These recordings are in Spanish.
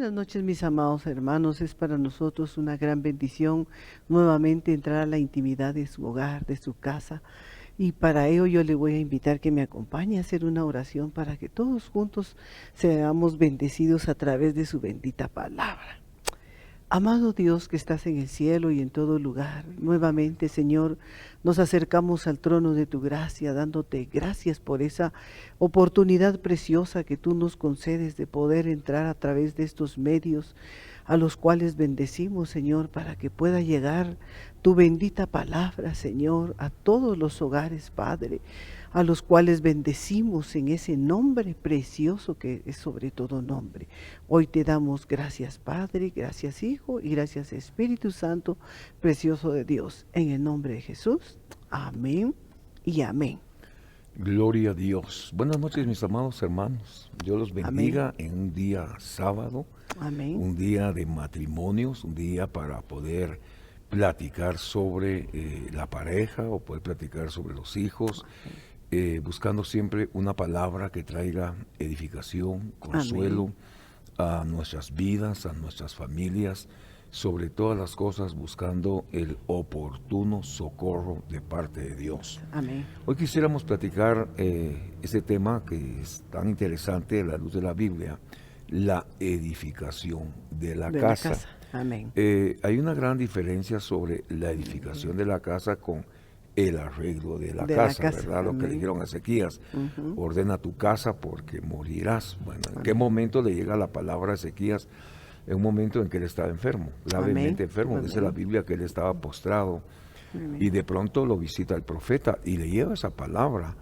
Buenas noches, mis amados hermanos. Es para nosotros una gran bendición nuevamente entrar a la intimidad de su hogar, de su casa. Y para ello yo le voy a invitar que me acompañe a hacer una oración para que todos juntos seamos bendecidos a través de su bendita palabra. Amado Dios que estás en el cielo y en todo lugar, nuevamente, Señor, nos acercamos al trono de tu gracia, dándote gracias por esa oportunidad preciosa que tú nos concedes de poder entrar a través de estos medios a los cuales bendecimos, Señor, para que pueda llegar tu bendita palabra, Señor, a todos los hogares, Padre, a los cuales bendecimos en ese nombre precioso que es sobre todo nombre. Hoy te damos gracias, Padre, gracias, Hijo, y gracias, Espíritu Santo, precioso de Dios. En el nombre de Jesús, amén y amén. Gloria a Dios. Buenas noches, mis amados hermanos. Dios los bendiga Amén. en un día sábado, Amén. un día de matrimonios, un día para poder platicar sobre la pareja o poder platicar sobre los hijos, buscando siempre una palabra que traiga edificación, consuelo a nuestras vidas, a nuestras familias, sobre todas las cosas buscando el oportuno socorro de parte de Dios. Amén. Hoy quisiéramos platicar ese tema que es tan interesante a la luz de la Biblia, la edificación de la casa. Amén. Hay una gran diferencia sobre la edificación de la casa con el arreglo de la De casa, la casa, ¿verdad? Lo que amén. le dijeron a Ezequías, ordena tu casa porque morirás. Bueno, ¿en qué Amén. momento le llega la palabra a Ezequías? En un momento en que él estaba enfermo, gravemente Amén. enfermo. Dice la Amén. Biblia que él estaba postrado Amén. y de pronto lo visita el profeta y le lleva esa palabra.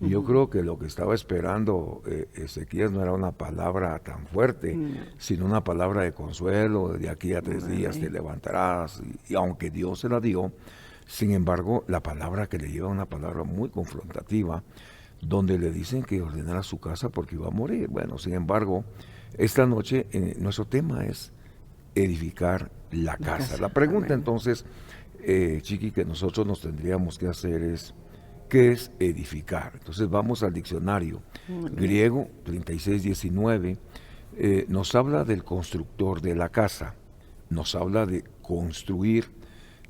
Y yo creo que lo que estaba esperando Ezequías no era una palabra tan fuerte, sino una palabra de consuelo: de aquí a 3 días te levantarás. Y aunque Dios se la dio, sin embargo, la palabra que le lleva es una palabra muy confrontativa, donde le dicen que ordenara su casa porque iba a morir. Bueno, sin embargo, esta noche nuestro tema es edificar la casa. La pregunta Amén. entonces, Chiqui, que nosotros nos tendríamos que hacer es: ¿qué es edificar? Entonces vamos al diccionario griego 3619, nos habla del constructor de la casa, nos habla de construir,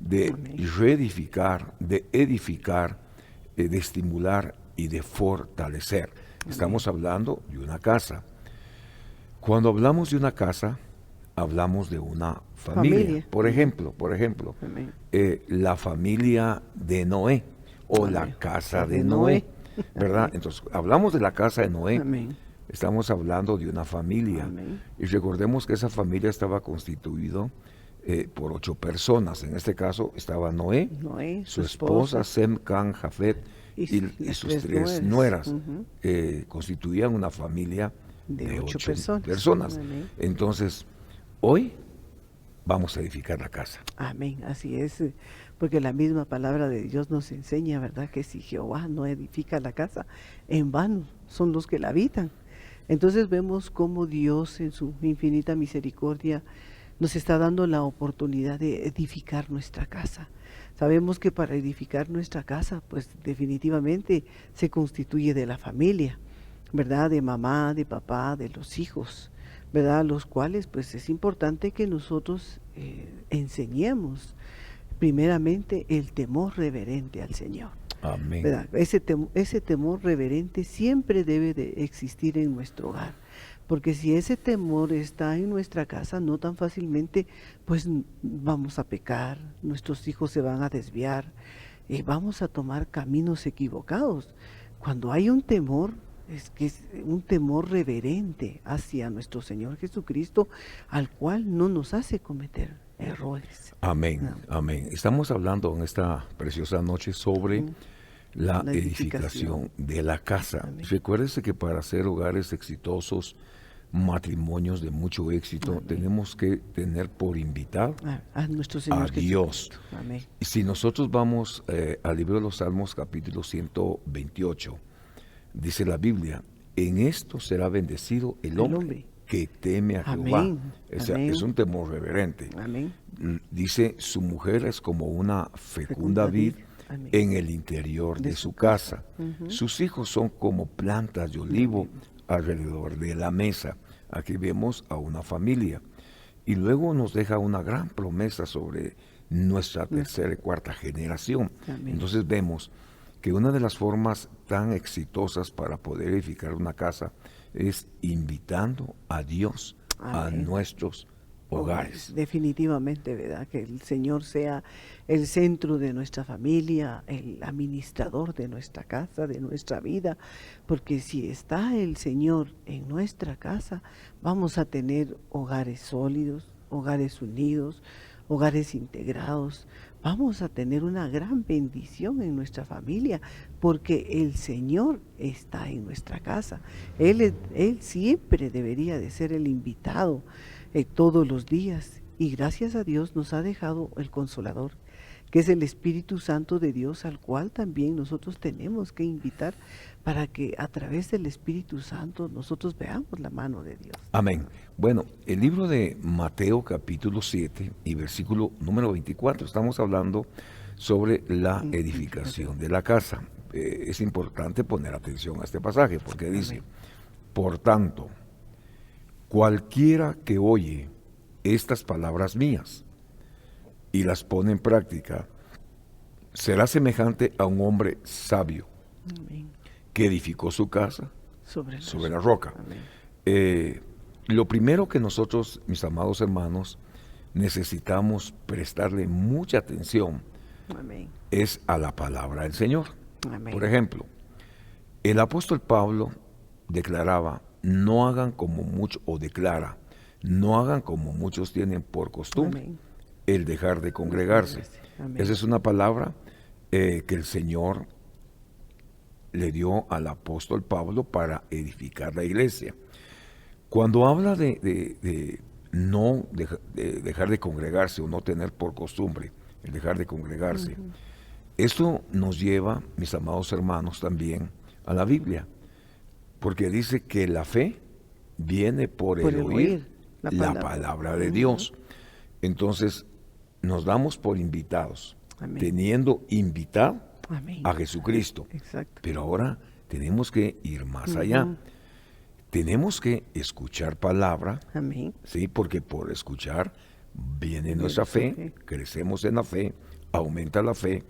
de Amén. reedificar, de edificar, de estimular y de fortalecer. Estamos hablando de una casa. Cuando hablamos de una casa, hablamos de una familia. Por ejemplo, Amén. la familia de Noé o la Amén. casa de Noé, ¿verdad? Entonces, hablamos de la casa de Noé, Amén. estamos hablando de una familia. Amén. Y recordemos que esa familia estaba constituida por 8 personas. En este caso estaba Noé, Noé, su esposa, Sem, Can, Jafet y las sus 3 tres nueras. Ujú. Constituían una familia De de 8 8 personas. personas. Amén. Entonces, hoy vamos a edificar la casa. Amén, así es, porque la misma palabra de Dios nos enseña, ¿verdad? Que si Jehová no edifica la casa, en vano son los que la habitan. Entonces vemos cómo Dios en su infinita misericordia nos está dando la oportunidad de edificar nuestra casa. Sabemos que para edificar nuestra casa, pues definitivamente se constituye de la familia, ¿verdad? De mamá, de papá, de los hijos, ¿verdad? Los cuales pues es importante que nosotros enseñemos primeramente el temor reverente al Señor, Amén. ¿verdad? Ese temor reverente siempre debe de existir en nuestro hogar, porque si ese temor está en nuestra casa, no tan fácilmente pues vamos a pecar, nuestros hijos se van a desviar, vamos a tomar caminos equivocados. Cuando hay un temor, es que es un temor reverente hacia nuestro Señor Jesucristo, al cual no nos hace cometer errores. Amén, amén. Estamos hablando en esta preciosa noche sobre la La edificación de la casa. Amén. Recuérdese que para ser hogares exitosos, matrimonios de mucho éxito, tenemos que tener por invitado A nuestro Señor a Dios. Jesucristo. Amén. Y si nosotros vamos al libro de los Salmos, capítulo 128, dice la Biblia: en esto será bendecido el hombre que teme a Jehová. Amén. O sea, Amén. es un temor reverente. Amén. Dice: su mujer es como una fecunda vid Amén. en el interior de su casa. Sus hijos son como plantas de olivo alrededor de la mesa. Aquí vemos a una familia. Y luego nos deja una gran promesa sobre nuestra tercera y cuarta generación. Amén. Entonces vemos que una de las formas tan exitosas para poder edificar una casa es invitando a Dios a Amén. nuestros hogares. Definitivamente, ¿verdad? Que el Señor sea el centro de nuestra familia, el administrador de nuestra casa, de nuestra vida, porque si está el Señor en nuestra casa, vamos a tener hogares sólidos, hogares unidos, hogares integrados. Vamos a tener una gran bendición en nuestra familia, porque el Señor está en nuestra casa. Él siempre debería de ser el invitado todos los días. Y gracias a Dios nos ha dejado el Consolador, que es el Espíritu Santo de Dios, al cual también nosotros tenemos que invitar para que a través del Espíritu Santo nosotros veamos la mano de Dios. Amén. Bueno, el libro de Mateo capítulo 7 y versículo número 24, estamos hablando sobre la edificación de la casa. Es importante poner atención a este pasaje porque dice, por tanto, cualquiera que oye estas palabras mías y las pone en práctica, será semejante a un hombre sabio Amén. que edificó su casa Sobre la roca. Amén. Lo primero que nosotros, mis amados hermanos, necesitamos prestarle mucha atención Amén. es a la palabra del Señor. Amén. Por ejemplo, el apóstol Pablo declaraba, no hagan como muchos, o declara, no hagan como muchos tienen por costumbre, Amén. el dejar de congregarse. Amén. Esa es una palabra que el Señor le dio al apóstol Pablo para edificar la iglesia. Cuando habla de no de dejar de congregarse o no tener por costumbre el dejar de congregarse, esto nos lleva, mis amados hermanos, también a la Biblia, porque dice que la fe viene por el oír la palabra de Dios. Entonces, nos damos por invitados, Amén. teniendo invitado Amén. a Jesucristo. Exacto. Pero ahora tenemos que ir más allá. Tenemos que escuchar palabra, Amén. ¿sí? Porque por escuchar viene nuestra fe, crecemos en la fe, aumenta la fe.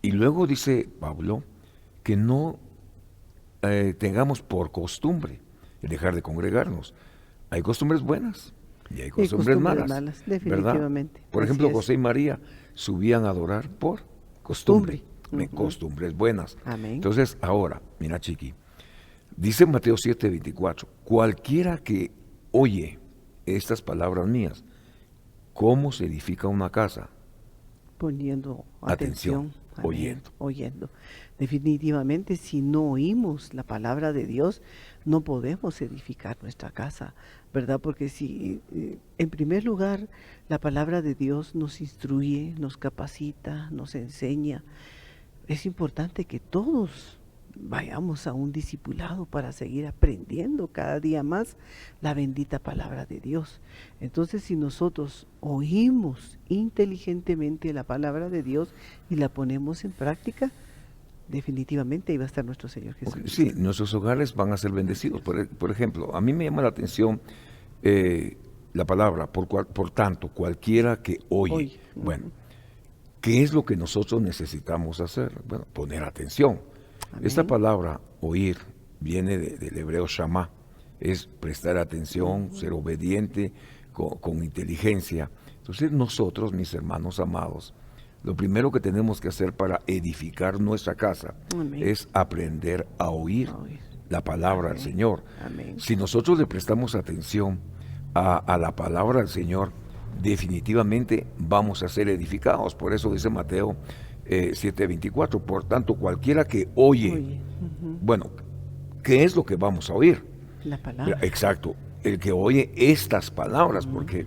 Y luego dice Pablo que no tengamos por costumbre el dejar de congregarnos. Hay costumbres buenas y hay costumbres malas, definitivamente. ¿verdad? Por Así ejemplo, es. José y María subían a adorar por costumbre. Ujú. Costumbres buenas. Amén. Entonces, ahora, mira, Chiqui, dice Mateo 7:24, cualquiera que oye estas palabras mías, ¿cómo se edifica una casa? Poniendo Atención, atención, amén, oyendo. oyendo. Definitivamente, si no oímos la palabra de Dios, no podemos edificar nuestra casa, ¿verdad? Porque si, en primer lugar, la palabra de Dios nos instruye, nos capacita, nos enseña, es importante que todos vayamos a un discipulado para seguir aprendiendo cada día más la bendita palabra de Dios. Entonces, si nosotros oímos inteligentemente la palabra de Dios y la ponemos en práctica, definitivamente ahí va a estar nuestro Señor Jesús. Sí, nuestros hogares van a ser bendecidos. Por ejemplo, a mí me llama la atención la palabra, por tanto, cualquiera que oye. Bueno, ¿qué es lo que nosotros necesitamos hacer? Bueno, poner atención. Amén. Esta palabra, oír, viene del hebreo shamá, es prestar atención, ser obediente, con inteligencia. Entonces nosotros, mis hermanos amados, lo primero que tenemos que hacer para edificar nuestra casa Amén. es aprender a oír la palabra del Señor. Amén. Si nosotros le prestamos atención a la palabra del Señor, definitivamente vamos a ser edificados. Por eso dice Mateo 7:24, por tanto, cualquiera que oye, bueno, ¿qué es lo que vamos a oír? La palabra. Exacto, el que oye estas palabras, porque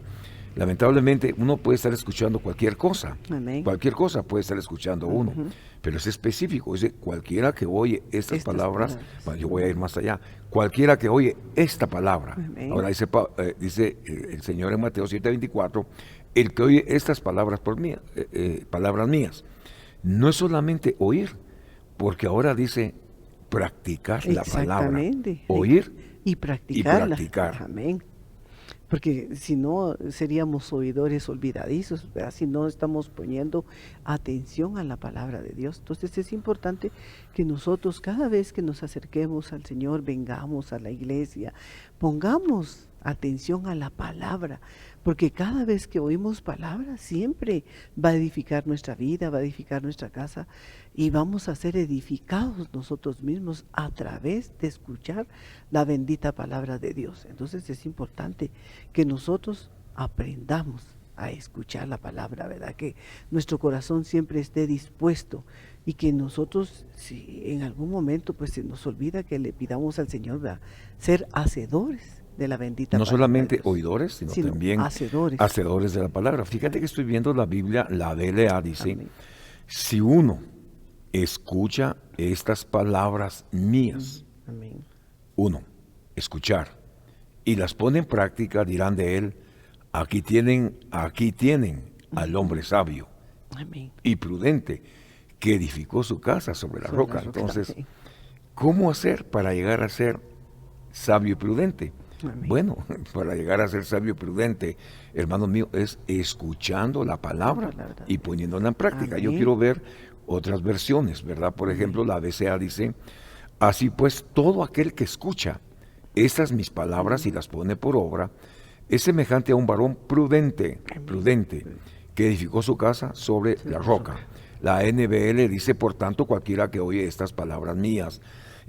lamentablemente uno puede estar escuchando cualquier cosa. Amén. Cualquier cosa puede estar escuchando uno, pero es específico. Dice, cualquiera que oye estas palabras, bueno, yo voy a ir más allá. Cualquiera que oye esta palabra. Amén. Ahora dice el Señor en Mateo 7:24, el que oye estas palabras palabras mías. No es solamente oír, porque ahora dice practicar la palabra, Exactamente. oír Y y practicarla. practicar. Amén. Porque si no, seríamos oidores olvidadizos, ¿verdad? Si no estamos poniendo atención a la palabra de Dios. Entonces es importante que nosotros cada vez que nos acerquemos al Señor, vengamos a la iglesia, pongamos atención a la palabra, porque cada vez que oímos palabra siempre va a edificar nuestra vida, va a edificar nuestra casa y vamos a ser edificados nosotros mismos a través de escuchar la bendita palabra de Dios. Entonces es importante que nosotros aprendamos a escuchar la palabra, ¿verdad? Que nuestro corazón siempre esté dispuesto y que nosotros, si en algún momento pues se nos olvida, que le pidamos al Señor, ¿verdad?, ser hacedores de la bendita No palabra de solamente Dios, oidores, sino también hacedores. hacedores de la palabra. Fíjate que estoy viendo la Biblia, la DLA dice, Amén. si uno escucha estas palabras mías, Amén. uno, escuchar, y las pone en práctica, dirán de él, aquí tienen al hombre sabio Amén. y prudente, que edificó su casa sobre la Sobre la roca. roca, Entonces, amén. ¿cómo hacer para llegar a ser sabio y prudente? Amén. Bueno, para llegar a ser sabio y prudente, hermano mío, es escuchando la palabra y poniéndola en práctica. Yo Amén. quiero ver otras versiones, ¿verdad? Por ejemplo, la BCA dice, así pues, todo aquel que escucha estas mis palabras y las pone por obra, es semejante a un varón prudente, que edificó su casa sobre la roca. La NBL dice, por tanto, cualquiera que oye estas palabras mías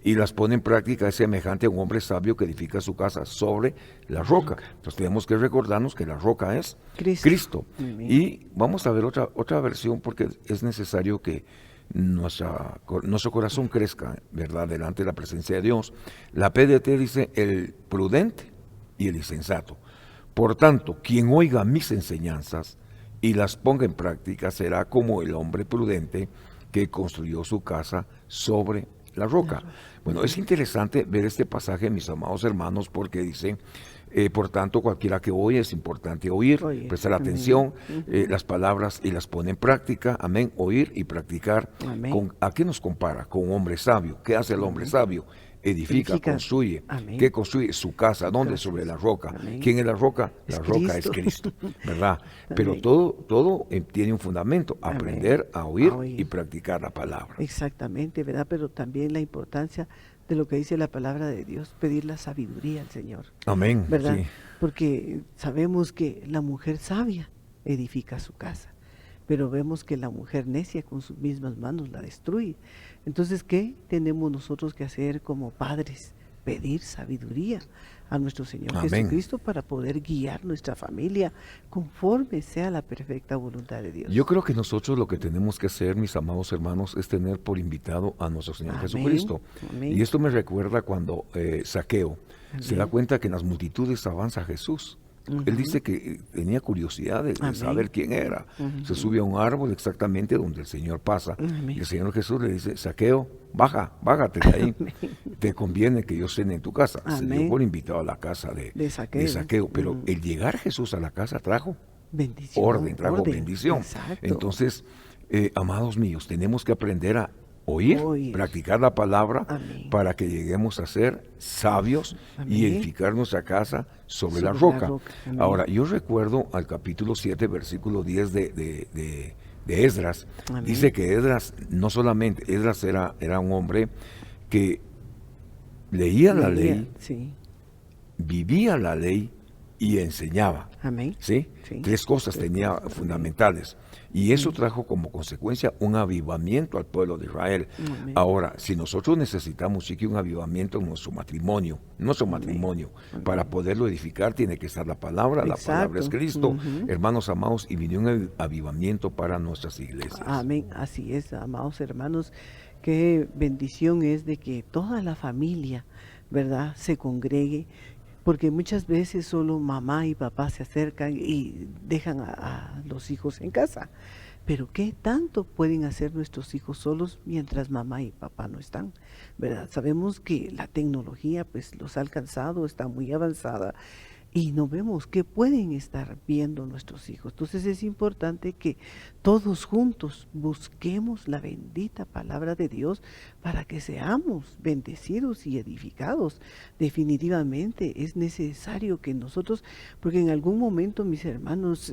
y las pone en práctica es semejante a un hombre sabio que edifica su casa sobre la roca. Entonces tenemos que recordarnos que la roca es Cristo. Y vamos a ver otra versión, porque es necesario que nuestro corazón crezca, ¿verdad?, delante de la presencia de Dios. La PDT dice, el prudente y el insensato. Por tanto, quien oiga mis enseñanzas y las ponga en práctica será como el hombre prudente que construyó su casa sobre la roca. Bueno, es interesante ver este pasaje, mis amados hermanos, porque dice, por tanto, cualquiera que oye, es importante oír, prestar atención, las palabras y las pone en práctica, amén, oír y practicar. ¿A qué nos compara? Con un hombre sabio. ¿Qué hace el hombre sabio? Edifica, construye. Amén. ¿Qué construye? Su casa. ¿Dónde? Sobre la roca. Amén. ¿Quién es la roca? La roca es Cristo, ¿verdad? Pero todo tiene un fundamento, aprender a oír y practicar la palabra. Exactamente, ¿verdad? Pero también la importancia de lo que dice la palabra de Dios, pedir la sabiduría al Señor. Amén. ¿Verdad? Sí. Porque sabemos que la mujer sabia edifica su casa, pero vemos que la mujer necia con sus mismas manos la destruye. Entonces, ¿qué tenemos nosotros que hacer como padres? Pedir sabiduría a nuestro Señor Jesucristo para poder guiar nuestra familia conforme sea la perfecta voluntad de Dios. Yo creo que nosotros lo que tenemos que hacer, mis amados hermanos, es tener por invitado a nuestro Señor Jesucristo. Y esto me recuerda cuando Zaqueo se da cuenta que en las multitudes avanza Jesús. Él dice que tenía curiosidad de saber quién era. Se sube a un árbol exactamente donde el Señor pasa. Y el Señor Jesús le dice, Zaqueo, bájate de ahí. Te conviene que yo cene en tu casa. Se dio por invitado a la casa de Zaqueo. Pero el llegar Jesús a la casa trajo orden, trajo bendición. Exacto. Entonces, amados míos, tenemos que aprender a oír, practicar la palabra para que lleguemos a ser sabios y edificar nuestra casa sobre la roca. Ahora, yo recuerdo al capítulo 7, versículo 10 de Esdras. Dice que Esdras, no solamente, Esdras era un hombre que leía la ley, vivía la ley y enseñaba. ¿Sí? Tres cosas tenía fundamentales. Y eso trajo como consecuencia un avivamiento al pueblo de Israel. Ahora, si nosotros necesitamos sí que un avivamiento en nuestro matrimonio, para poderlo edificar tiene que estar la palabra es Cristo. Hermanos amados, y vino un avivamiento para nuestras iglesias. Amén, así es, amados hermanos, qué bendición es de que toda la familia, ¿verdad?, se congregue. Porque muchas veces solo mamá y papá se acercan y dejan a los hijos en casa. Pero ¿qué tanto pueden hacer nuestros hijos solos mientras mamá y papá no están? ¿Verdad? Sabemos que la tecnología pues los ha alcanzado, está muy avanzada. y no vemos qué pueden estar viendo nuestros hijos. Entonces es importante que todos juntos busquemos la bendita palabra de Dios para que seamos bendecidos y edificados. Definitivamente es necesario que nosotros, porque en algún momento, mis hermanos,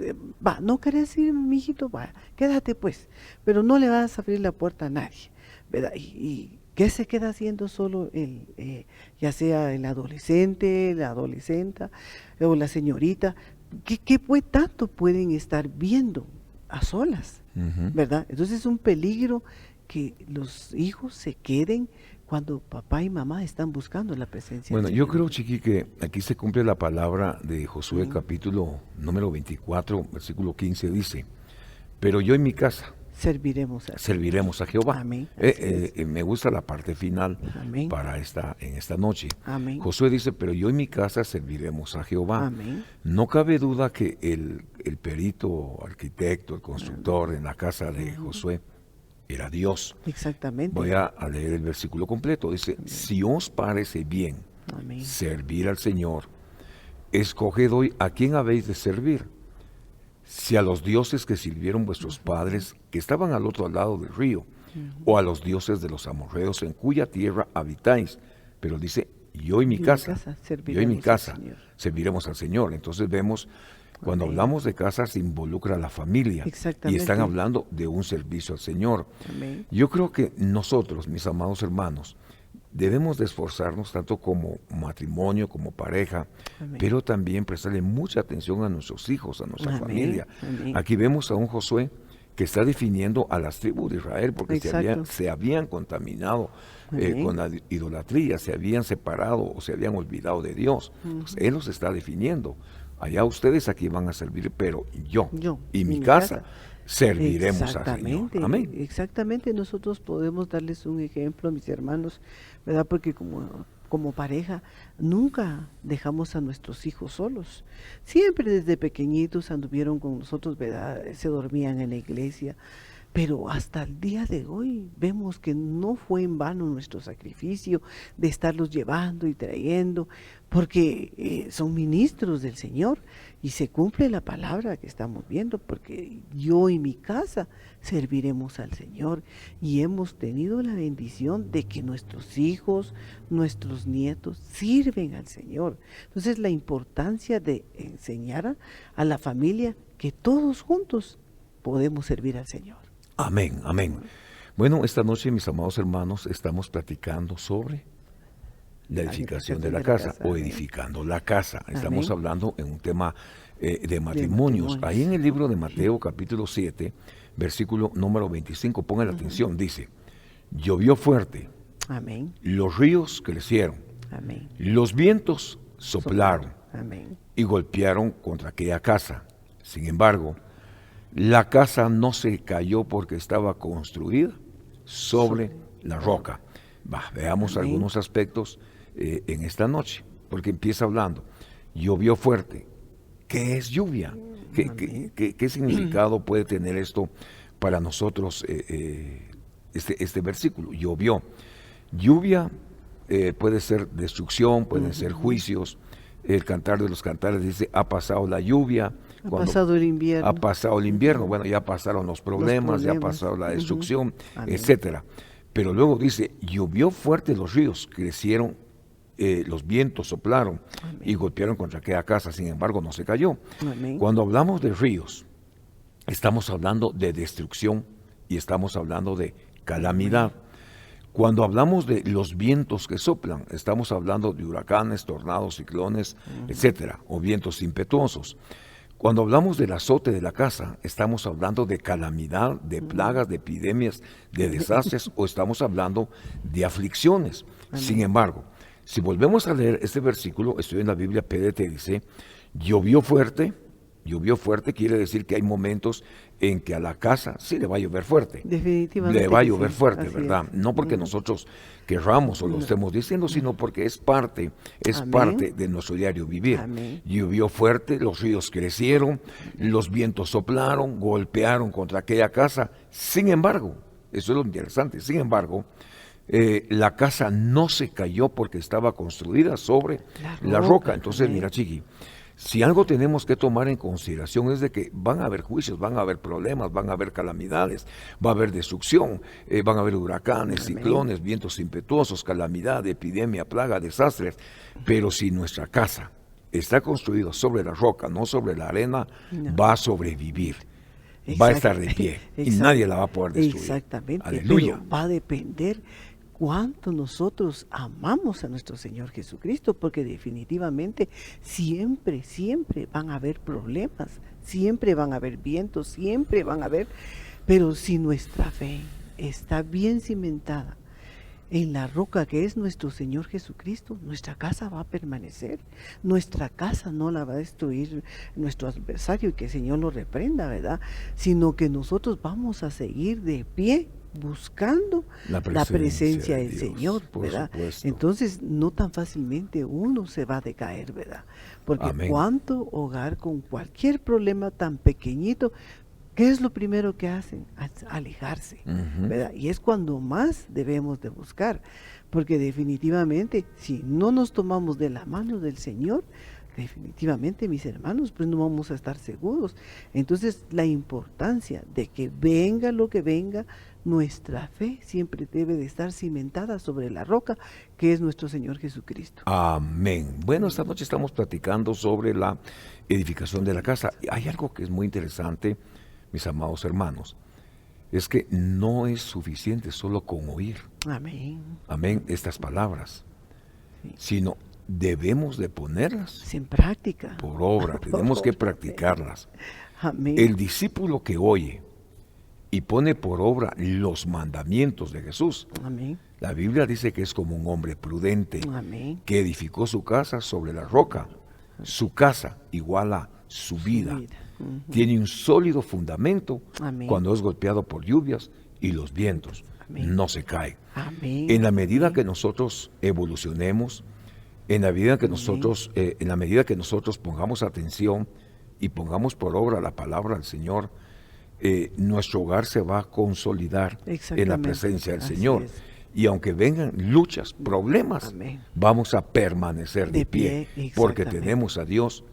no querés ir, mijito, va, quédate pues, pero no le vas a abrir la puerta a nadie, ¿verdad? Y ¿qué se queda haciendo solo ya sea el adolescente, la adolescenta o la señorita? ¿Qué tanto pueden estar viendo a solas? ¿Verdad? Entonces es un peligro que los hijos se queden cuando papá y mamá están buscando la presencia Bueno, del yo Señor. creo, Chiqui, que aquí se cumple la palabra de Josué, capítulo número 24, versículo 15, dice, pero yo en mi casa Serviremos a serviremos a Jehová. Amén. Así es. Me gusta la parte final Amén. para en esta noche. Amén. Josué dice, pero yo en mi casa serviremos a Jehová. Amén. No cabe duda que el perito, arquitecto, el constructor en la casa de Josué era Dios. Exactamente. Voy a leer el versículo completo. Dice, si os parece bien Amén. servir al Señor, escoged hoy a quién habéis de servir. Si a los dioses que sirvieron vuestros padres, que estaban al otro lado del río, o a los dioses de los amorreos en cuya tierra habitáis. Pero dice, yo y mi casa serviremos al Señor. Entonces vemos, cuando hablamos de casa se involucra a la familia. Exactamente. Y están hablando de un servicio al Señor. Amén. Yo creo que nosotros, mis amados hermanos, debemos de esforzarnos tanto como matrimonio, como pareja, Amén. pero también prestarle mucha atención a nuestros hijos, a nuestra Amén. familia. Amén. Aquí vemos a un Josué que está definiendo a las tribus de Israel porque Exacto. se habían contaminado Amén. con la idolatría, se habían separado o se habían olvidado de Dios. Entonces, Él los está definiendo. Allá ustedes aquí van a servir, pero yo y mi casa serviremos al Señor. Exactamente, Amén. exactamente. Nosotros podemos darles un ejemplo, mis hermanos, ¿verdad? Porque como pareja nunca dejamos a nuestros hijos solos. Siempre desde pequeñitos anduvieron con nosotros, ¿verdad? Se dormían en la iglesia. Pero hasta el día de hoy vemos que no fue en vano nuestro sacrificio de estarlos llevando y trayendo, porque son ministros del Señor y se cumple la palabra que estamos viendo, porque yo y mi casa serviremos al Señor y hemos tenido la bendición de que nuestros hijos, nuestros nietos sirven al Señor. Entonces la importancia de enseñar a la familia que todos juntos podemos servir al Señor. Amén, amén. Bueno, esta noche, mis amados hermanos, estamos platicando sobre la edificación de la casa o edificando la casa. Estamos hablando en un tema de matrimonios. Ahí en el libro de Mateo, capítulo 7, versículo número 25, pongan la atención, dice, llovió fuerte, Amén. los ríos crecieron, Amén. los vientos soplaron Amén. y golpearon contra aquella casa. Sin embargo, la casa no se cayó porque estaba construida sobre la roca. Veamos Amén. algunos aspectos en esta noche, porque empieza hablando, llovió fuerte. ¿Qué es lluvia? ¿Qué significado puede tener esto para nosotros, este versículo? Llovió. Lluvia puede ser destrucción, pueden ser juicios. El Cantar de los Cantares dice, ha pasado la lluvia. Ha pasado el invierno. Ha pasado el invierno, bueno, ya pasaron los problemas, ya ha pasado la destrucción, etcétera. Pero luego dice, llovió fuerte los ríos, crecieron, los vientos soplaron y golpearon contra aquella casa, sin embargo no se cayó. Amén. Cuando hablamos de ríos, estamos hablando de destrucción y estamos hablando de calamidad. Cuando hablamos de los vientos que soplan, estamos hablando de huracanes, tornados, ciclones, etcétera, o vientos impetuosos. Cuando hablamos del azote de la casa, estamos hablando de calamidad, de plagas, de epidemias, de desastres, o estamos hablando de aflicciones. Sin embargo, si volvemos a leer este versículo, estoy en la Biblia PDT, dice, llovió fuerte quiere decir que hay momentos en que a la casa sí le va a llover fuerte. Definitivamente. Le va a llover sí, fuerte, así ¿verdad? es. No porque nosotros querramos o lo estemos diciendo, sino porque es parte de nuestro diario vivir. Amén. Llovió fuerte, los ríos crecieron, los vientos soplaron, golpearon contra aquella casa. Sin embargo, eso es lo interesante, sin embargo, la casa no se cayó porque estaba construida sobre la roca. Entonces, Amén. mira, Chiqui, Si algo tenemos que tomar en consideración es de que van a haber juicios, van a haber problemas, van a haber calamidades, va a haber destrucción, van a haber huracanes, Amén. ciclones, vientos impetuosos, calamidad, epidemia, plaga, desastres. Pero si nuestra casa está construida sobre la roca, no sobre la arena, No. va a sobrevivir, va a estar de pie y nadie la va a poder destruir. Exactamente. Aleluya. Pero va a depender cuánto nosotros amamos a nuestro Señor Jesucristo, porque definitivamente siempre, siempre van a haber problemas, siempre van a haber vientos, siempre van a haber, pero si nuestra fe está bien cimentada en la roca que es nuestro Señor Jesucristo, nuestra casa va a permanecer, nuestra casa no la va a destruir nuestro adversario y que el Señor lo reprenda, ¿verdad? Sino que nosotros vamos a seguir de pie buscando la presencia del de Dios, Señor, por ¿verdad? supuesto. Entonces no tan fácilmente uno se va a decaer, ¿verdad? Porque Amén. cuánto hogar con cualquier problema tan pequeñito, ¿qué es lo primero que hacen? Alejarse, Ujú. ¿verdad? Y es cuando más debemos de buscar, porque definitivamente si no nos tomamos de la mano del Señor, definitivamente, mis hermanos, pues no vamos a estar seguros. Entonces, la importancia de que venga lo que venga, nuestra fe siempre debe de estar cimentada sobre la roca que es nuestro Señor Jesucristo. Amén. Bueno, esta noche estamos platicando sobre la edificación de la casa. Hay algo que es muy interesante, mis amados hermanos, es que no es suficiente solo con oír, Amén. amén, estas palabras, Sí. sino debemos de ponerlas Sin práctica. por obra, tenemos que Por obra. practicarlas. Amén. El discípulo que oye y pone por obra los mandamientos de Jesús, Amén. la Biblia dice que es como un hombre prudente Amén. que edificó su casa sobre la roca. Su casa iguala su vida. Ujú. Tiene un sólido fundamento Amén. cuando es golpeado por lluvias y los vientos. Amén. No se cae. Amén. En la medida que nosotros evolucionemos, en la medida que nosotros pongamos atención y pongamos por obra la palabra del Señor, nuestro hogar se va a consolidar en la Exactamente. presencia del Así Señor. es. Y aunque vengan luchas, problemas, Amén. vamos a permanecer de pie, porque exactamente. tenemos a Dios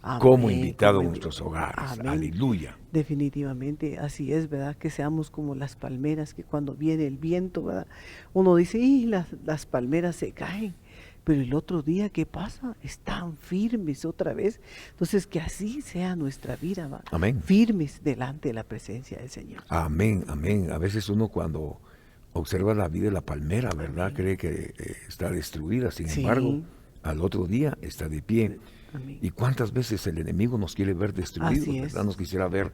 Amén, como invitado como a nuestros hogares. Amén. Aleluya. Definitivamente así es, ¿verdad? Que seamos como las palmeras que cuando viene el viento, ¿verdad? Uno dice, y las palmeras se caen, pero el otro día, ¿qué pasa? Están firmes otra vez. Entonces, que así sea nuestra vida, ¿va? Amén. Firmes delante de la presencia del Señor. Amén, amén. A veces uno cuando observa la vida de la palmera, ¿verdad? Amén. Cree que está destruida, sin Sí. embargo, al otro día está de pie. Amén. ¿Y cuántas veces el enemigo nos quiere ver destruidos, Así es. ¿verdad? Nos quisiera ver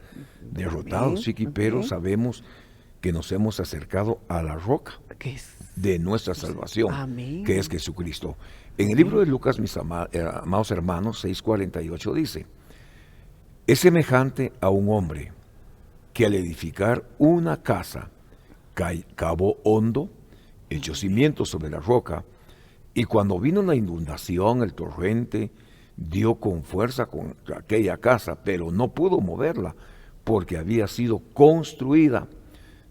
derrotados, Amén, chiqui, pero amén. sabemos que nos hemos acercado a la roca Que es de nuestra salvación, Amén. que es Jesucristo. En el libro de Lucas, mis amados hermanos, 6:48 dice, es semejante a un hombre que al edificar una casa cavó hondo, echó cimientos sobre la roca, y cuando vino la inundación, el torrente, dio con fuerza contra aquella casa, pero no pudo moverla, porque había sido construida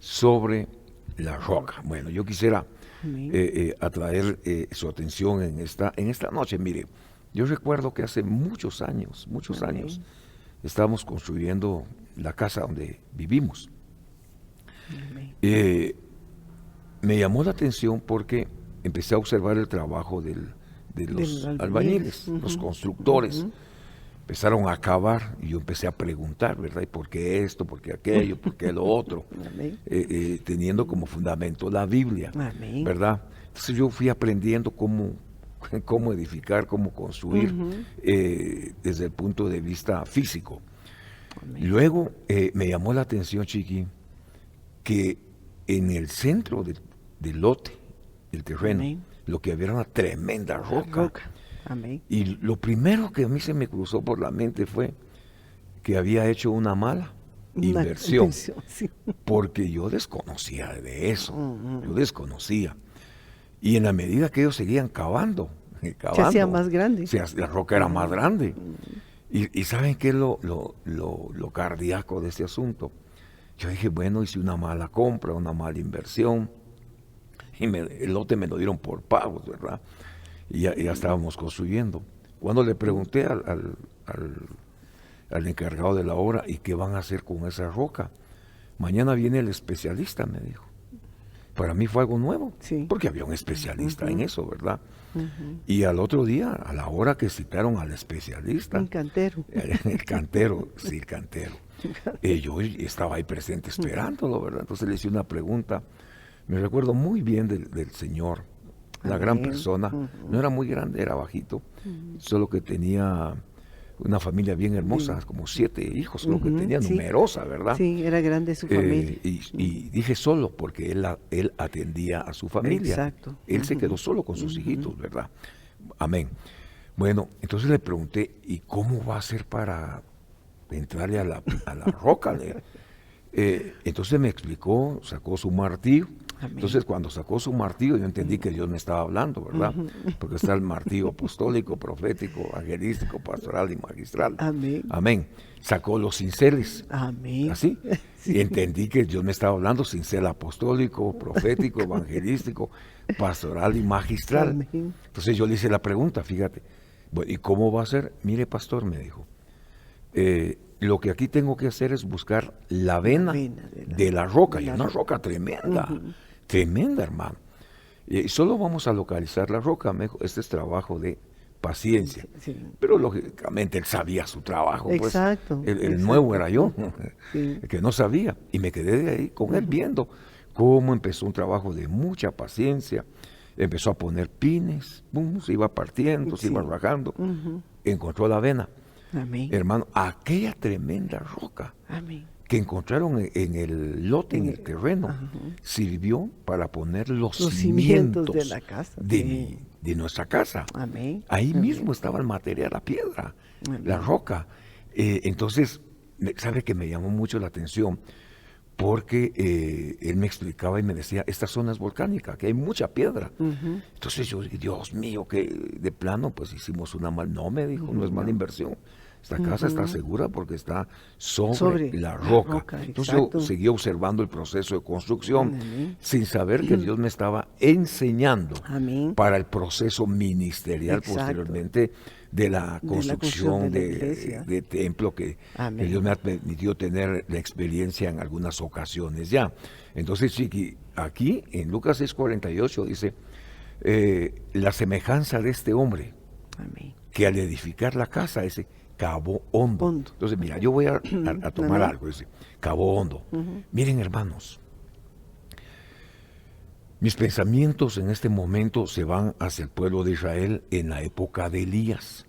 sobre la roca. Bueno, yo quisiera Amén. atraer su atención en esta noche. Mire, yo recuerdo que hace muchos años, Amén. estábamos construyendo la casa donde vivimos. Amén. Me llamó la atención porque empecé a observar el trabajo de los albañiles, los Ujú, constructores. ujú. Empezaron a cavar y yo empecé a preguntar, ¿verdad? ¿Y por qué esto? ¿Por qué aquello? ¿Por qué lo otro? Amén. Teniendo como fundamento la Biblia, Amén. ¿verdad? Entonces yo fui aprendiendo cómo edificar, cómo construir Ujú. desde el punto de vista físico. Amén. Luego me llamó la atención, Chiqui, que en el centro del lote, el terreno, Amén. lo que había era una tremenda roca. Amén. Y lo primero que a mí se me cruzó por la mente fue que había hecho una mala Una inversión, sí. porque yo desconocía de eso, Ujú. yo desconocía. Y en la medida que ellos seguían cavando, Se hacía más grande. la roca era más grande. Y ¿saben qué es lo cardíaco de este asunto? Yo dije, bueno, hice una mala compra, una mala inversión, y el lote me lo dieron por pagos, ¿verdad? Y ya estábamos construyendo. Cuando le pregunté al encargado de la obra, ¿y qué van a hacer con esa roca? Mañana viene el especialista, me dijo. Para mí fue algo nuevo, Sí. porque había un especialista en eso, ¿verdad? Ujú. Y al otro día, a la hora que citaron al especialista, Un cantero. el cantero, sí, el cantero, yo estaba ahí presente esperándolo, ¿verdad? Entonces le hice una pregunta. Me recuerdo muy bien del señor, la gran Amén. persona. No era muy grande, era bajito, solo que tenía una familia bien hermosa, como 7 hijos, creo que Ujú, tenía, sí. numerosa, ¿verdad? Sí, era grande su familia. Y dije solo porque él atendía a su familia. Exacto. Él se quedó solo con sus hijitos, ¿verdad? Amén. Bueno, entonces le pregunté, ¿y cómo va a ser para entrarle a la roca? Entonces me explicó, sacó su martillo. Amén. Entonces cuando sacó su martillo yo entendí que Dios me estaba hablando, ¿verdad? Porque está el martillo apostólico, profético, evangelístico, pastoral y magistral. Amén. Amén. Sacó los cinceles. Amén. Así. Sí. Y entendí que Dios me estaba hablando cincel apostólico, profético, evangelístico, pastoral y magistral. Amén. Entonces yo le hice la pregunta, fíjate, bueno, ¿y cómo va a ser? Mire, pastor, me dijo, lo que aquí tengo que hacer es buscar la vena de la roca, y una roca tremenda, tremenda, hermano. Y solo vamos a localizar la roca, me dijo, este es trabajo de paciencia. Sí. Pero lógicamente él sabía su trabajo, pues. Exacto, El exacto. nuevo era yo, Sí. que no sabía. Y me quedé de ahí con él viendo cómo empezó un trabajo de mucha paciencia. Empezó a poner pines, se iba partiendo, se iba Sí. rajando. Encontró la vena. Amén. Hermano, aquella tremenda roca Amén. que encontraron en el lote, en el terreno, sirvió para poner los cimientos de la casa. Sí. de nuestra casa. Amén. Ahí Amén. mismo estaba el material, la piedra, Amén. la roca. Entonces, sabe que me llamó mucho la atención porque él me explicaba y me decía, esta zona es volcánica, que hay mucha piedra. Entonces yo dije, Dios mío, que de plano pues hicimos una mal... No, me dijo, no es mala inversión. Esta casa está segura porque está sobre la roca. Entonces exacto. yo seguí observando el proceso de construcción sin saber que Dios me estaba enseñando Amén. para el proceso ministerial Exacto. posteriormente de la construcción de la iglesia. de templo que Amén. Dios me ha permitido tener la experiencia en algunas ocasiones ya. Entonces, sí, aquí en Lucas 6:48 dice, la semejanza de este hombre Amén. que al edificar la casa ese cavó hondo. Entonces, mira, yo voy a tomar Amén. algo, ese cavó hondo. Miren, hermanos, mis pensamientos en este momento se van hacia el pueblo de Israel en la época de Elías.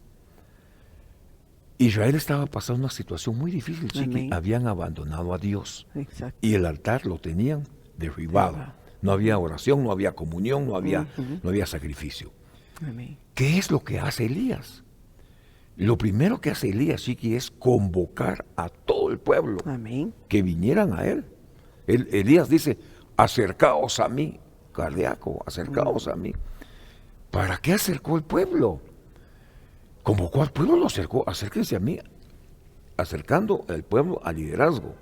Israel estaba pasando una situación muy difícil, Chiqui. Amén. Habían abandonado a Dios Exacto. y el altar lo tenían derribado. No había oración, no había comunión, no había sacrificio. Amén. ¿Qué es lo que hace Elías? Lo primero que hace Elías, Chiqui, es convocar a todo el pueblo Amén. que vinieran a él. Elías dice, acercaos a mí, cardíaco, acercaos a mí. ¿Para qué acercó el pueblo? Convocó al pueblo, lo acercó, acérquense a mí, acercando al pueblo al liderazgo.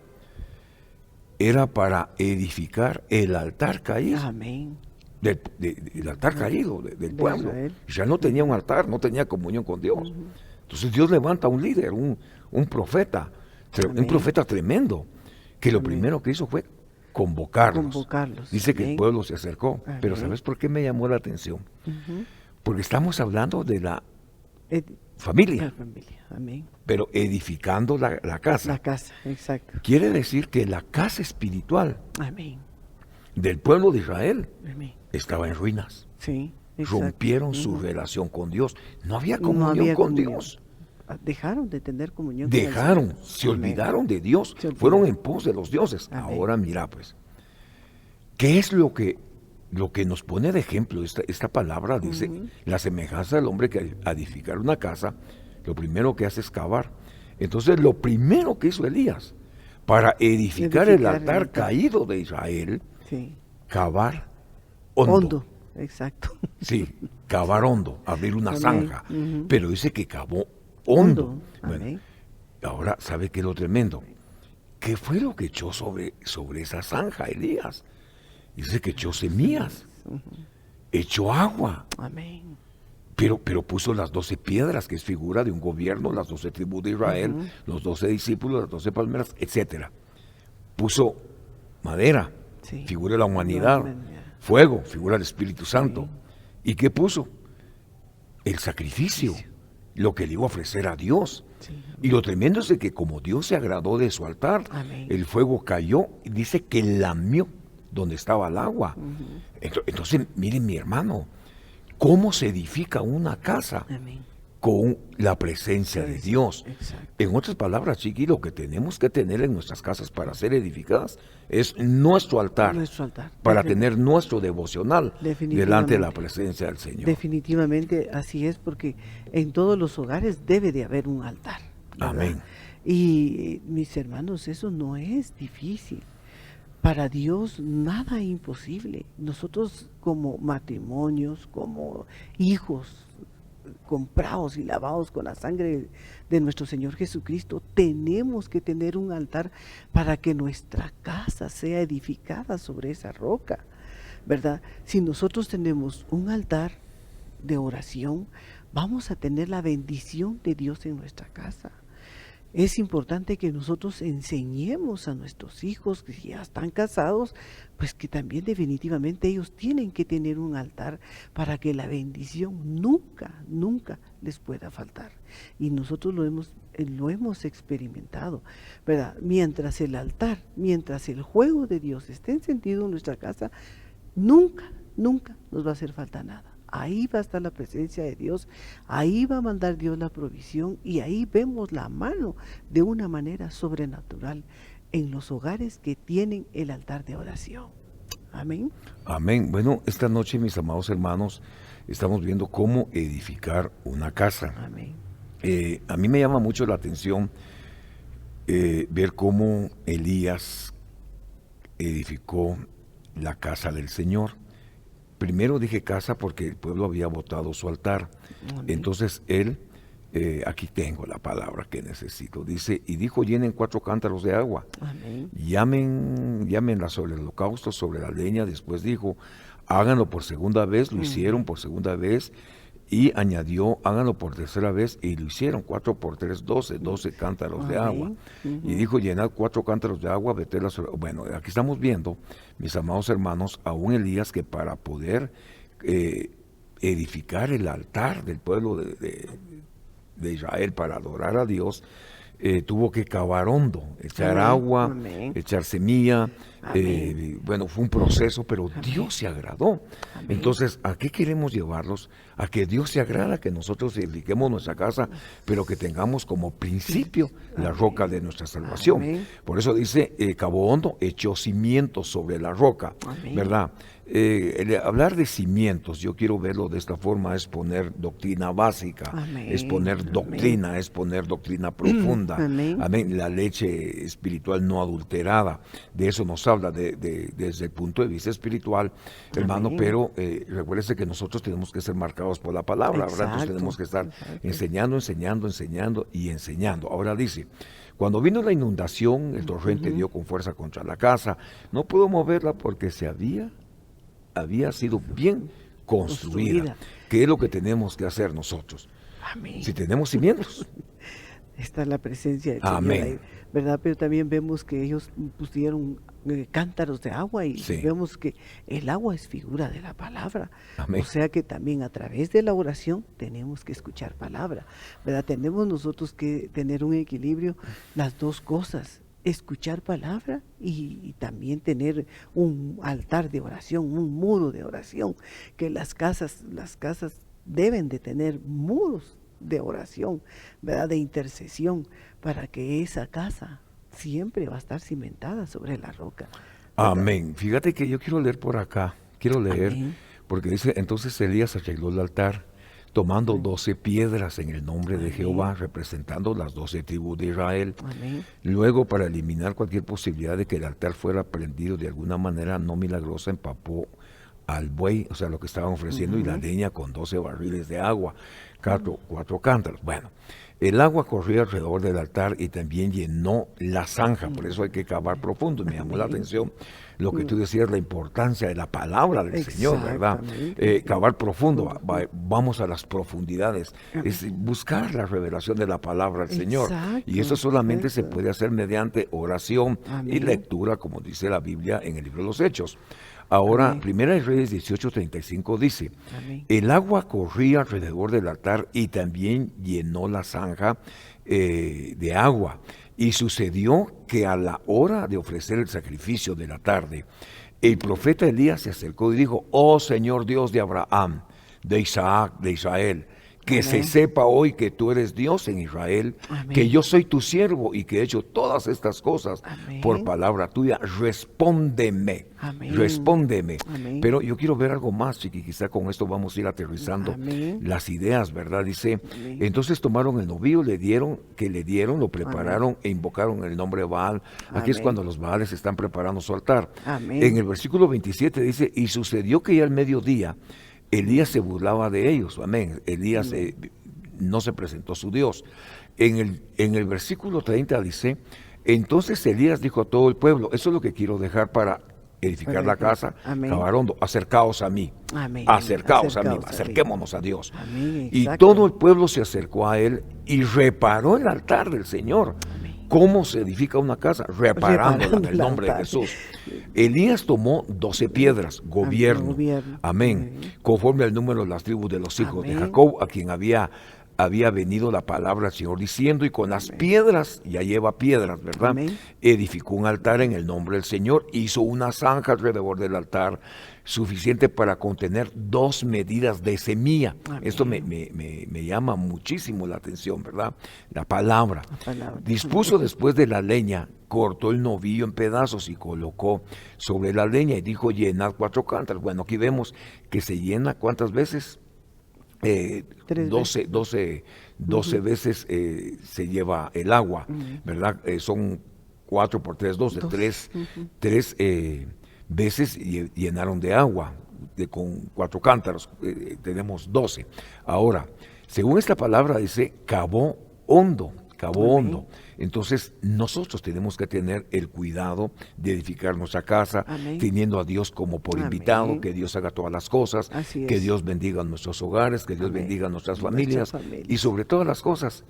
Era para edificar el altar caído. Amén. El altar caído del pueblo. Israel. Ya no tenía un altar, no tenía comunión con Dios. Entonces Dios levanta un líder, un profeta, un profeta tremendo, que lo primero que hizo fue convocarlos. Dice que el pueblo se acercó. Pero ¿sabes por qué me llamó la atención? Porque estamos hablando de la familia, Amén. pero edificando la casa. La casa, exacto. Quiere decir que la casa espiritual Amén. del pueblo de Israel Amén. estaba en ruinas. Sí, exacto. Rompieron su relación con Dios. No había No comunión había con comunión. Dios. Dejaron de tener comunión con el Dejaron, Señor. se Amén. olvidaron de Dios, Se olvidaron. fueron en pos de los dioses. Amén. Ahora mira pues, ¿qué es lo que nos pone de ejemplo? Esta palabra dice, la semejanza del hombre que al edificar una casa, lo primero que hace es cavar. Entonces lo primero que hizo Elías, para edificar el altar caído de Israel, Sí. cavar hondo. Hondo, exacto. Sí, cavar hondo, abrir una Amén. zanja. Pero dice que cavó hondo. Bueno, Amén. ahora, ¿sabe qué es lo tremendo? ¿Qué fue lo que echó sobre esa zanja, Elías? Dice que echó semillas, echó agua. Amén. pero puso las 12 piedras, que es figura de un gobierno, las 12 tribus de Israel, los 12 discípulos, las 12 palmeras, etcétera. Puso madera, Sí. figura de la humanidad, humanidad. fuego, figura del Espíritu Santo. ¿Y qué puso? El sacrificio, lo que le iba a ofrecer a Dios. Sí. Y lo tremendo es de que como Dios se agradó de su altar, Amén. el fuego cayó y dice que lamió donde estaba el agua. Entonces, miren mi hermano, ¿cómo se edifica una casa? Amén. Con la presencia de Dios. Exacto. En otras palabras, Chiqui, lo que tenemos que tener en nuestras casas para ser edificadas es nuestro altar, Nuestro altar. para tener nuestro devocional delante de la Definitivamente. presencia del Señor. Definitivamente así es, porque en todos los hogares debe de haber un altar, ¿verdad? Amén. Y mis hermanos, eso no es difícil. Para Dios nada es imposible. Nosotros como matrimonios, como hijos comprados y lavados con la sangre de nuestro Señor Jesucristo, tenemos que tener un altar para que nuestra casa sea edificada sobre esa roca, ¿verdad? Si nosotros tenemos un altar de oración, vamos a tener la bendición de Dios en nuestra casa. Es importante que nosotros enseñemos a nuestros hijos que ya están casados, pues que también definitivamente ellos tienen que tener un altar para que la bendición nunca, nunca les pueda faltar. Y nosotros lo hemos experimentado, ¿verdad? Mientras el altar, mientras el juego de Dios esté encendido en nuestra casa, nunca, nunca nos va a hacer falta nada. Ahí va a estar la presencia de Dios, ahí va a mandar Dios la provisión y ahí vemos la mano de una manera sobrenatural en los hogares que tienen el altar de oración. Amén. Amén. Bueno, esta noche, mis amados hermanos, estamos viendo cómo edificar una casa. Amén. A mí me llama mucho la atención ver cómo Elías edificó la casa del Señor. Primero dije casa porque el pueblo había botado su altar. Amén. Entonces él, aquí tengo la palabra que necesito, dice, y dijo, llenen 4 cántaros de agua, Amén. llámenla sobre el holocausto, sobre la leña. Después dijo, háganlo por segunda vez, lo hicieron por segunda vez, y añadió, háganlo por tercera vez, y lo hicieron, 4 por 3, 12 cántaros de agua. Y dijo, llenad 4 cántaros de agua, meterlas. Bueno, aquí estamos viendo, mis amados hermanos, a un Elías que para poder edificar el altar del pueblo de Israel para adorar a Dios, tuvo que cavar hondo, echar Amén. agua, Amén. echar semilla. Amén. Bueno, fue un proceso, pero Amén. Dios se agradó. Amén. Entonces, ¿a qué queremos llevarlos? A que Dios se agrada, que nosotros edifiquemos nuestra casa, pero que tengamos como principio la roca de nuestra salvación. Amén. Por eso dice, cavó hondo, echó cimientos sobre la roca, Amén. ¿verdad? Hablar de cimientos, yo quiero verlo de esta forma, es poner doctrina básica, Amén. es poner Amén. doctrina, es poner doctrina profunda. Amén. Amén. La leche espiritual no adulterada, de eso nos habla desde el punto de vista espiritual, hermano, Amén. pero recuérdese que nosotros tenemos que ser marcados por la palabra, ¿verdad? Entonces Exacto. tenemos que estar Exacto. enseñando y enseñando. Ahora dice, cuando vino la inundación, el torrente dio con fuerza contra la casa, no pudo moverla porque había sido bien construida. ¿Qué es lo que tenemos que hacer nosotros? Amén. Si tenemos cimientos. Está la presencia del Amén. Señor ahí, ¿verdad? Pero también vemos que ellos pusieron cántaros de agua y Sí. vemos que el agua es figura de la palabra. Amén. O sea que también a través de la oración tenemos que escuchar palabra, ¿verdad? Tenemos nosotros que tener un equilibrio, las dos cosas, escuchar palabra y también tener un altar de oración, un muro de oración, que las casas deben de tener muros de oración, ¿verdad? De intercesión, para que esa casa siempre va a estar cimentada sobre la roca, ¿verdad? Amén. Fíjate que yo quiero leer por acá, quiero leer, Amén. porque dice, entonces Elías arregló el altar, tomando 12 piedras en el nombre de Amén. Jehová, representando las 12 tribus de Israel. Amén. Luego, para eliminar cualquier posibilidad de que el altar fuera prendido de alguna manera no milagrosa, empapó al buey, o sea, lo que estaban ofreciendo, y la leña con 12 barriles de agua, cuatro cántaros. Bueno, el agua corría alrededor del altar y también llenó la zanja, por eso hay que cavar profundo. Me llamó la Amén. atención lo que tú decías, la importancia de la palabra del Señor, ¿verdad? Exactamente. Cavar profundo, Profundo. vamos a las profundidades, es buscar la revelación de la palabra del Señor. Y eso Exacto, solamente se eso. puede hacer mediante oración y Amén. lectura, como dice la Biblia en el libro de los Hechos. Ahora, Amén. Primera de Reyes 18:35 dice, Amén. el agua corría alrededor del altar y también llenó la zanja de agua. Y sucedió que a la hora de ofrecer el sacrificio de la tarde, el profeta Elías se acercó y dijo, oh Señor Dios de Abraham, de Isaac, de Israel, que se Amén. sepa hoy que tú eres Dios en Israel, que Amén. yo soy tu siervo y que he hecho todas estas cosas por Amén. palabra tuya. Respóndeme, Amén. respóndeme. Amén. Pero yo quiero ver algo más, Chiqui, quizá con esto vamos a ir aterrizando Amén. las ideas, ¿verdad? Dice, Amén. entonces tomaron el novillo, le dieron, lo Amén. prepararon e invocaron el nombre de Baal. Aquí es Amén. cuando los Baales están preparando su altar. Amén. En el versículo 27 dice, y sucedió que ya al mediodía, Elías se burlaba de ellos, amén. Elías no se presentó a su Dios. En el versículo 30 dice, entonces Elías dijo a todo el pueblo, eso es lo que quiero dejar para edificar la casa, Amén. cavar hondo, acercaos a mí, Amén. acercaos a mí, Acercaos a mí. acerquémonos a Dios. Amén. Y Exacto. todo el pueblo se acercó a él y reparó el altar del Señor. Amén. ¿Cómo se edifica una casa? Reparándola en Reparando el el nombre de altar. Jesús. Elías tomó 12 piedras, gobierno, Gobierno. amén, Amén. conforme al número de las tribus de los hijos de Amén. Jacob, a quien había venido la palabra del Señor diciendo, y con las piedras, ya lleva piedras, ¿verdad? Amén. Edificó un altar en el nombre del Señor, hizo una zanja alrededor del altar, suficiente para contener 2 medidas de semilla. Amén. Esto me llama muchísimo la atención, ¿verdad? La palabra. La palabra. Dispuso después de la leña, cortó el novillo en pedazos y colocó sobre la leña y dijo, llenad 4 cántaros. Bueno, aquí vemos que se llena, ¿cuántas veces? 12 veces se lleva el agua, ¿verdad? Son 4 por 3, 12, 3 veces llenaron de agua, con 4 cántaros, tenemos 12. Ahora, según esta palabra dice, cavó hondo. Entonces nosotros tenemos que tener el cuidado de edificar nuestra casa, Amén. teniendo a Dios como por Amén. invitado, que Dios haga todas las cosas, Así que es. Dios bendiga nuestros hogares, que Dios Amén. bendiga nuestras Nuestras familias, familias. y sobre todas las cosas,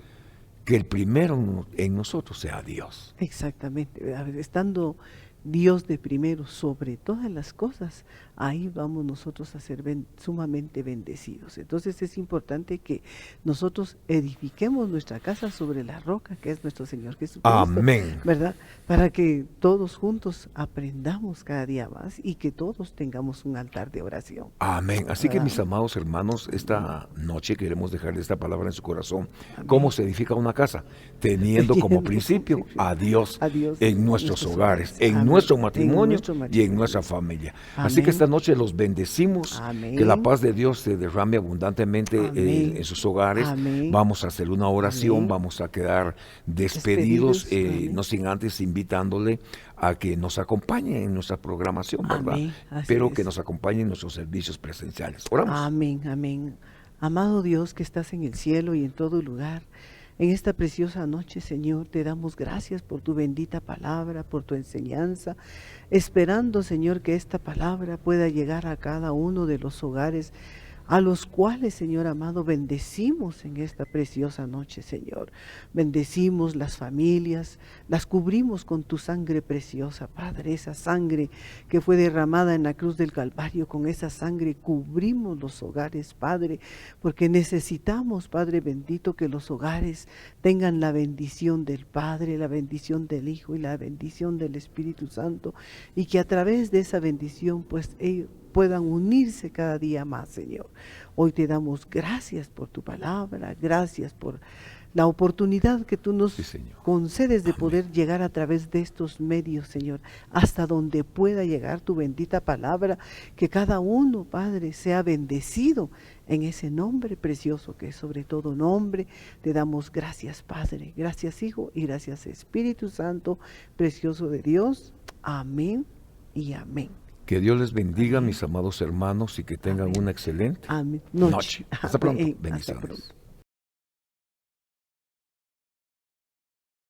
que el primero en nosotros sea Dios. Exactamente, ¿verdad? Estando Dios de primero sobre todas las cosas, ahí vamos nosotros a ser sumamente bendecidos. Entonces es importante que nosotros edifiquemos nuestra casa sobre la roca que es nuestro Señor Jesucristo. Amén. ¿Verdad? Para que todos juntos aprendamos cada día más y que todos tengamos un altar de oración. Amén. Así que, ¿Verdad? mis amados hermanos, esta noche queremos dejarle esta palabra en su corazón. Amén. ¿Cómo se edifica una casa? Teniendo como principio a Dios en nuestros hogares, en Amén. nuestro matrimonio En nuestro y en matrimonio. nuestra familia. Amén. Así que esta noche los bendecimos, Amén. que la paz de Dios se derrame abundantemente Amén. en sus hogares. Amén. Vamos a hacer una oración, Amén. vamos a quedar despedidos, Amén. no sin antes invitándole a que nos acompañe en nuestra programación, ¿verdad? Amén. Así Pero es. que nos acompañe en nuestros servicios presenciales. Oramos. Amén, amén. Amado Dios que estás en el cielo y en todo lugar, en esta preciosa noche, Señor, te damos gracias por tu bendita palabra, por tu enseñanza, esperando, Señor, que esta palabra pueda llegar a cada uno de los hogares a los cuales, Señor amado, bendecimos en esta preciosa noche, Señor. Bendecimos las familias, las cubrimos con tu sangre preciosa, Padre, esa sangre que fue derramada en la cruz del Calvario, con esa sangre cubrimos los hogares, Padre, porque necesitamos, Padre bendito, que los hogares tengan la bendición del Padre, la bendición del Hijo y la bendición del Espíritu Santo, y que a través de esa bendición, pues ellos puedan unirse cada día más, Señor. Hoy te damos gracias por tu palabra, gracias por la oportunidad que tú nos Sí, Señor. concedes de Amén. poder llegar a través de estos medios, Señor, hasta donde pueda llegar tu bendita palabra, que cada uno, Padre, sea bendecido en ese nombre precioso que es sobre todo nombre. Te damos gracias, Padre, gracias, Hijo, y gracias, Espíritu Santo, precioso de Dios. Amén y amén. Que Dios les bendiga, mis amados hermanos, y que tengan Amén. una excelente Amén. noche. Hasta pronto. Amén. Hasta Bendiciones. pronto.